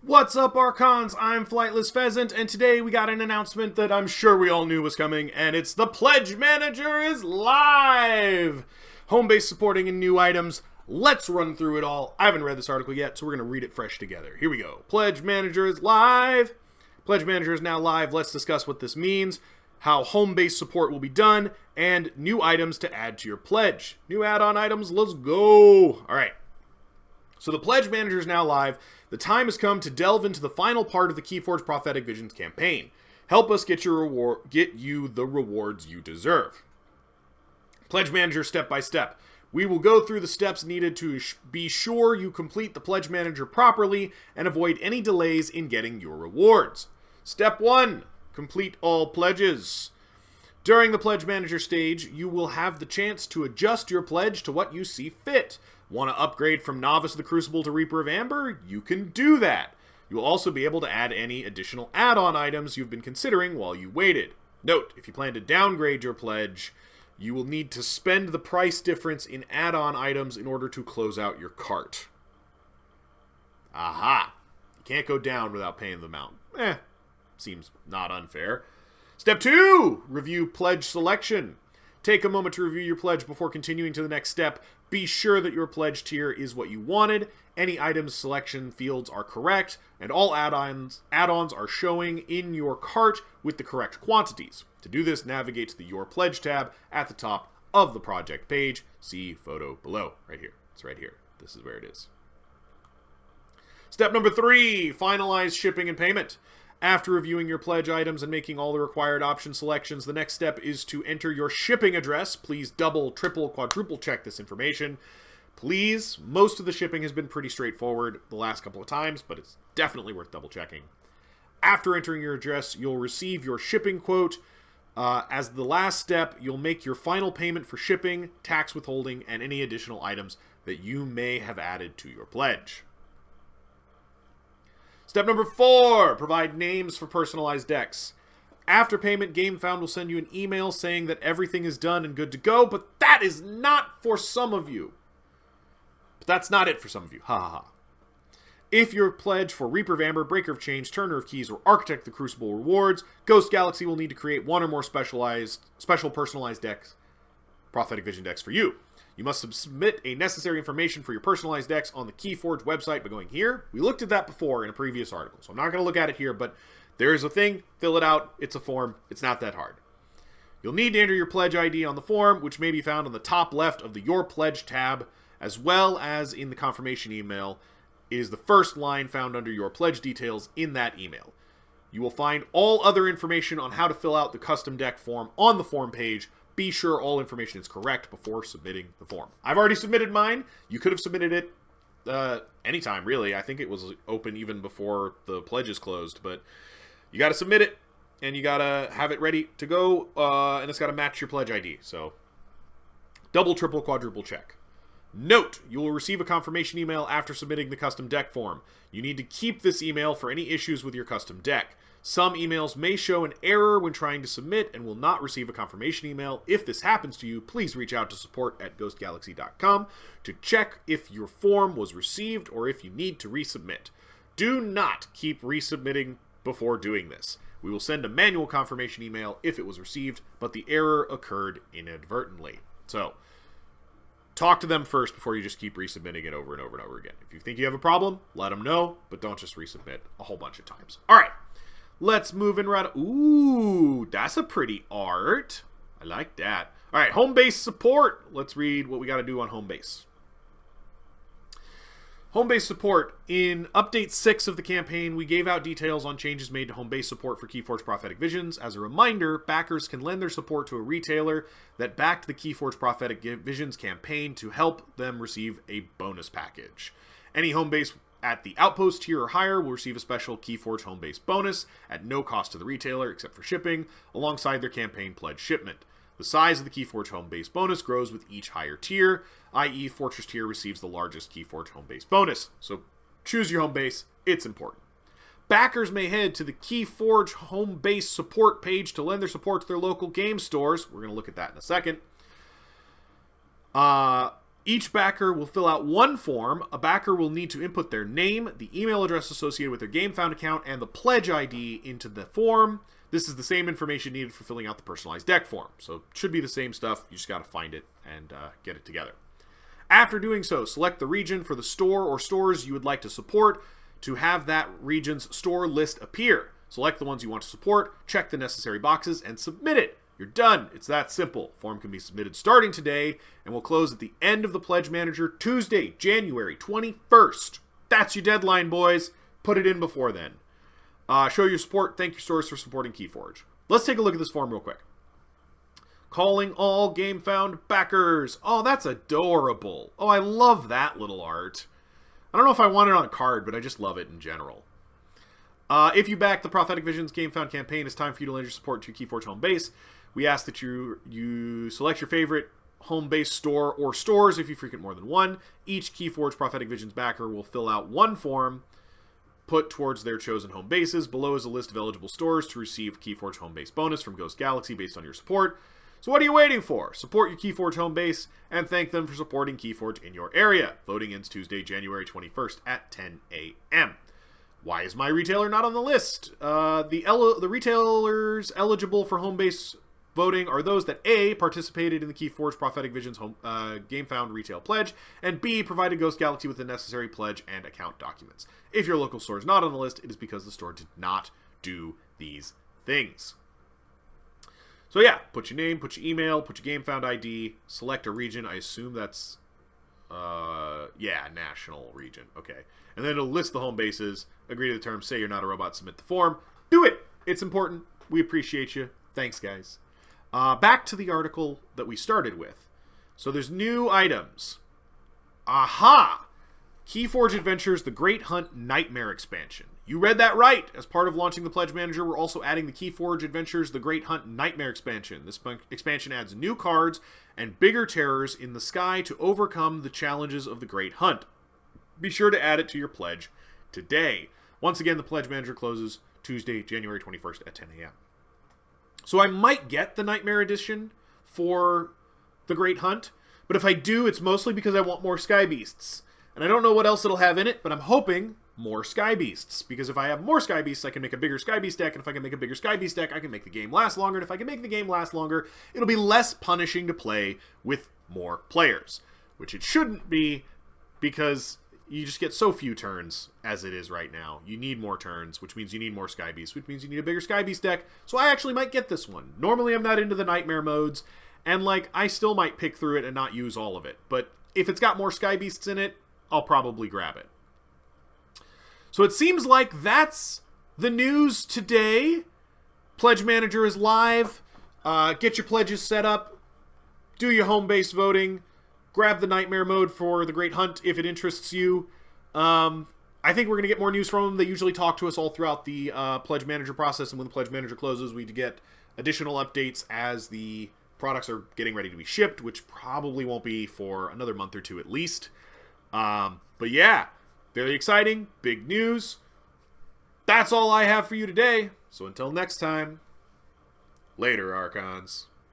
What's up, Archons? I'm Flightless Pheasant, and today we got an announcement that I'm sure we all knew was coming, and it's the Pledge Manager is live! Home-based supporting and new items. Let's run through it all. I haven't read this article yet, so we're going to read it fresh together. Here we go. Pledge Manager is live. Pledge Manager is now live. Let's discuss what this means, how home-based support will be done, and new items to add to your pledge. New add-on items, let's go! Alright. So the Pledge Manager is now live. The time has come to delve into the final part of the KeyForge Prophetic Visions campaign. Help us get you the rewards you deserve. Pledge Manager step by step. We will go through the steps needed to be sure you complete the Pledge Manager properly and avoid any delays in getting your rewards. Step 1. Complete all pledges. During the Pledge Manager stage, you will have the chance to adjust your pledge to what you see fit. Want to upgrade from Novice of the Crucible to Reaper of Amber? You can do that. You will also be able to add any additional add-on items you've been considering while you waited. Note, if you plan to downgrade your pledge, you will need to spend the price difference in add-on items in order to close out your cart. Aha! You can't go down without paying the amount. Seems not unfair. Step 2! Review pledge selection. Take a moment to review your pledge before continuing to the next step. Be sure that your pledge tier is what you wanted, any items selection fields are correct, and all add-ons are showing in your cart with the correct quantities. To do this, navigate to the Your Pledge tab at the top of the project page. See photo below. Right here. It's right here. This is where it is. Step number 3, finalize shipping and payment. After reviewing your pledge items and making all the required option selections, the next step is to enter your shipping address. Please double, triple, quadruple check this information. Please, most of the shipping has been pretty straightforward the last couple of times, but it's definitely worth double checking. After entering your address, you'll receive your shipping quote. As the last step, you'll make your final payment for shipping, tax withholding, and any additional items that you may have added to your pledge. Step number 4, provide names for personalized decks. After payment, GameFound will send you an email saying that everything is done and good to go, but that is not for some of you. But that's not it for some of you. Ha ha ha. If your pledge for Reaper of Amber, Breaker of Chains, Turner of Keys, or Architect of the Crucible rewards, Ghost Galaxy will need to create one or more special personalized decks, Prophetic Vision decks for you. You must submit a necessary information for your personalized decks on the KeyForge website by going here. We looked at that before in a previous article, so I'm not going to look at it here, but there is a thing. Fill it out. It's a form. It's not that hard. You'll need to enter your pledge ID on the form, which may be found on the top left of the Your Pledge tab, as well as in the confirmation email. It is the first line found under your pledge details in that email. You will find all other information on how to fill out the custom deck form on the form page. Be sure all information is correct before submitting the form. I've already submitted mine. You could have submitted it anytime, really. I think it was open even before the pledges closed, but you got to submit it, and you got to have it ready to go, and it's got to match your pledge ID. So double, triple, quadruple check. Note, you will receive a confirmation email after submitting the custom deck form. You need to keep this email for any issues with your custom deck. Some emails may show an error when trying to submit and will not receive a confirmation email. If this happens to you, please reach out to support@ghostgalaxy.com to check if your form was received or if you need to resubmit. Do not keep resubmitting before doing this. We will send a manual confirmation email if it was received, but the error occurred inadvertently. So, talk to them first before you just keep resubmitting it over and over and over again. If you think you have a problem, let them know, but don't just resubmit a whole bunch of times. All right. Let's move in right... Ooh, that's a pretty art. I like that. All right, home base support. Let's read what we got to do on home base. Home base support. In Update 6 of the campaign, we gave out details on changes made to home base support for KeyForge Prophetic Visions. As a reminder, backers can lend their support to a retailer that backed the KeyForge Prophetic Visions campaign to help them receive a bonus package. Any home base at the Outpost tier or higher will receive a special KeyForge home base bonus at no cost to the retailer except for shipping, alongside their campaign pledge shipment. The size of the KeyForge home base bonus grows with each higher tier, i.e. Fortress tier receives the largest KeyForge home base bonus. So choose your home base, it's important. Backers may head to the KeyForge home base support page to lend their support to their local game stores. We're going to look at that in a second. Each backer will fill out one form. A backer will need to input their name, the email address associated with their GameFound account, and the pledge ID into the form. This is the same information needed for filling out the personalized deck form. So it should be the same stuff. You just got to find it and get it together. After doing so, select the region for the store or stores you would like to support to have that region's store list appear. Select the ones you want to support, check the necessary boxes, and submit it. You're done. It's that simple. Form can be submitted starting today and will close at the end of the Pledge Manager, Tuesday, January 21st. That's your deadline, boys. Put it in before then. Show your support. Thank your stores for supporting KeyForge. Let's take a look at this form real quick. Calling all GameFound backers. Oh, that's adorable. Oh, I love that little art. I don't know if I want it on a card, but I just love it in general. If you back the Prophetic Visions GameFound campaign, it's time for you to lend your support to KeyForge Home Base. We ask that you select your favorite home base store or stores if you frequent more than one. Each KeyForge Prophetic Visions backer will fill out one form put towards their chosen home bases. Below is a list of eligible stores to receive KeyForge Home Base bonus from Ghost Galaxy based on your support. So what are you waiting for? Support your KeyForge Home Base and thank them for supporting KeyForge in your area. Voting ends Tuesday, January 21st at 10 a.m. Why is my retailer not on the list? The retailers eligible for home base voting are those that A, participated in the KeyForge Prophetic Visions GameFound Retail Pledge, and B, provided Ghost Galaxy with the necessary pledge and account documents. If your local store is not on the list, it is because the store did not do these things. So yeah, put your name, put your email, put your GameFound ID, select a region. I assume that's, national region. Okay. And then it'll list the home bases, agree to the terms, say you're not a robot, submit the form. Do it! It's important. We appreciate you. Thanks, guys. Back to the article that we started with. So there's new items. Aha! KeyForge Adventures The Great Hunt Nightmare Expansion. You read that right! As part of launching the Pledge Manager, we're also adding the KeyForge Adventures The Great Hunt Nightmare Expansion. This expansion adds new cards and bigger terrors in the sky to overcome the challenges of the Great Hunt. Be sure to add it to your pledge today. Once again, the Pledge Manager closes Tuesday, January 21st at 10 a.m. So I might get the Nightmare Edition for the Great Hunt, but if I do, it's mostly because I want more Sky Beasts. And I don't know what else it'll have in it, but I'm hoping more Sky Beasts, because if I have more Sky Beasts, I can make a bigger Sky Beast deck, and if I can make a bigger Sky Beast deck, I can make the game last longer, and if I can make the game last longer, it'll be less punishing to play with more players, which it shouldn't be, because you just get so few turns as it is right now. You need more turns, which means you need more Sky Beasts, which means you need a bigger Sky Beast deck, so I actually might get this one. Normally I'm not into the Nightmare modes, and I still might pick through it and not use all of it, but if it's got more Sky Beasts in it, I'll probably grab it. So it seems like that's the news today. Pledge Manager is live. Get your pledges set up. Do your home-based voting. Grab the Nightmare mode for the Great Hunt if it interests you. I think we're going to get more news from them. They usually talk to us all throughout the Pledge Manager process, and when the Pledge Manager closes, we get additional updates as the products are getting ready to be shipped, which probably won't be for another month or two at least. But yeah, very exciting, big news. That's all I have for you today. So until next time, later, Archons.